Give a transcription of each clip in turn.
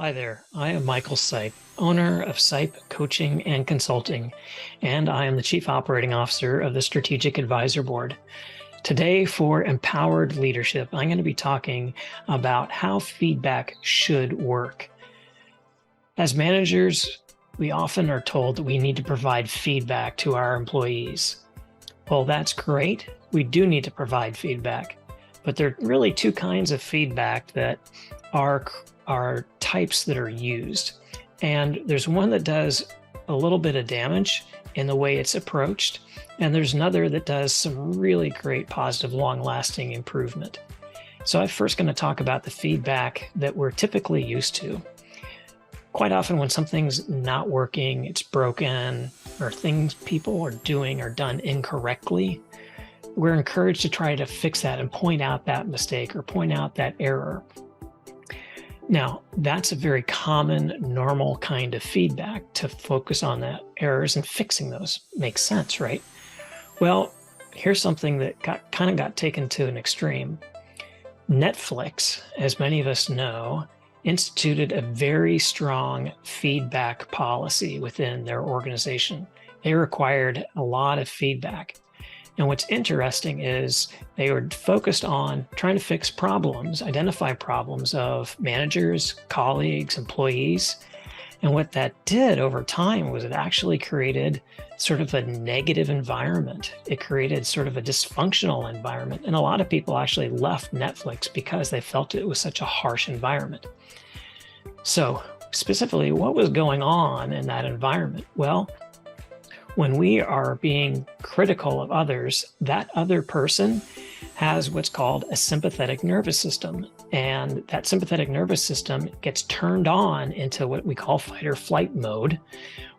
Hi there, I am Michael Sipe, owner of Sipe Coaching and Consulting, and I am the Chief Operating Officer of the Strategic Advisor Board. Today, for empowered leadership, I'm going to be talking about how feedback should work. As managers, we often are told that we need to provide feedback to our employees. Well, that's great. We do need to provide feedback, but there are really two kinds of feedback that are types that are used. And there's one that does a little bit of damage in the way it's approached, and there's another that does some really great positive long-lasting improvement. So I'm first going to talk about the feedback that we're typically used to. Quite often when something's not working, it's broken, or things people are doing are done incorrectly, we're encouraged to try to fix that and point out that mistake or point out that error. Now, that's a very common, normal kind of feedback, to focus on the errors and fixing those. Makes sense, right? Well, here's something that got taken to an extreme. Netflix, as many of us know, instituted a very strong feedback policy within their organization. They required a lot of feedback. And what's interesting is they were focused on trying to fix problems, identify problems of managers, colleagues, employees. And what that did over time was it actually created sort of a negative environment. It created sort of a dysfunctional environment. And a lot of people actually left Netflix because they felt it was such a harsh environment. So specifically, what was going on in that environment? Well, when we are being critical of others, that other person has what's called a sympathetic nervous system. And that sympathetic nervous system gets turned on into what we call fight or flight mode,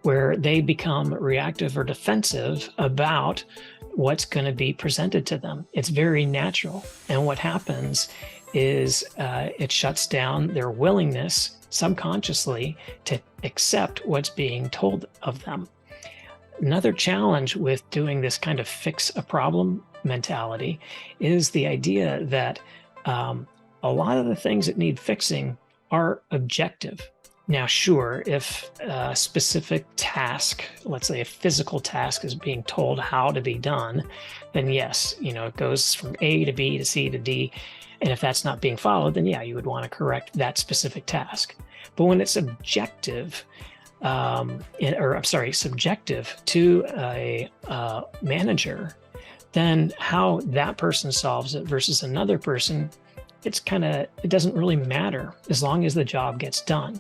where they become reactive or defensive about what's going to be presented to them. It's very natural. And what happens is it shuts down their willingness subconsciously to accept what's being told of them. Another challenge with doing this kind of fix a problem mentality is the idea that a lot of the things that need fixing are objective. Now, sure, if a specific task, let's say a physical task, is being told how to be done, then yes, it goes from A to B to C to D. And if that's not being followed, then yeah, you would want to correct that specific task. But when it's objective, subjective to a manager, then how that person solves it versus another person, it doesn't really matter as long as the job gets done.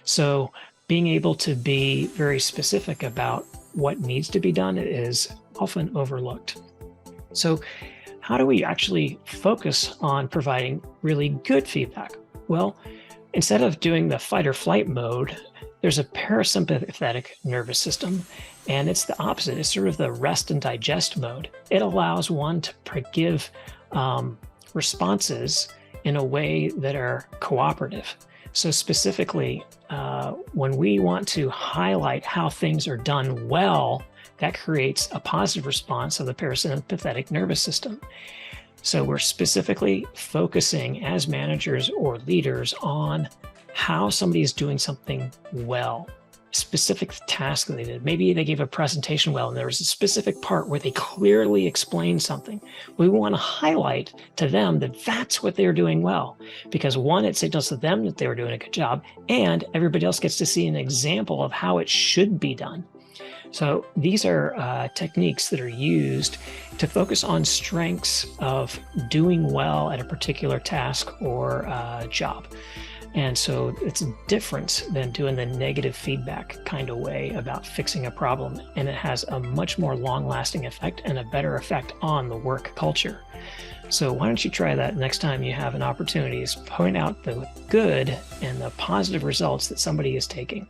So being able to be very specific about what needs to be done is often overlooked. So how do we actually focus on providing really good feedback? Well, instead of doing the fight or flight mode, there's a parasympathetic nervous system, and it's the opposite. It's sort of the rest and digest mode. It allows one to give responses in a way that are cooperative. So specifically, when we want to highlight how things are done well, that creates a positive response of the parasympathetic nervous system. So we're specifically focusing as managers or leaders on how somebody is doing something well, a specific task that they did. Maybe they gave a presentation well, and there was a specific part where they clearly explained something. We want to highlight to them that that's what they're doing well, because one, it signals to them that they were doing a good job, and everybody else gets to see an example of how it should be done. So these are techniques that are used to focus on strengths of doing well at a particular task or job. And so it's different than doing the negative feedback kind of way about fixing a problem. And it has a much more long-lasting effect and a better effect on the work culture. So why don't you try that next time you have an opportunity, is point out the good and the positive results that somebody is taking.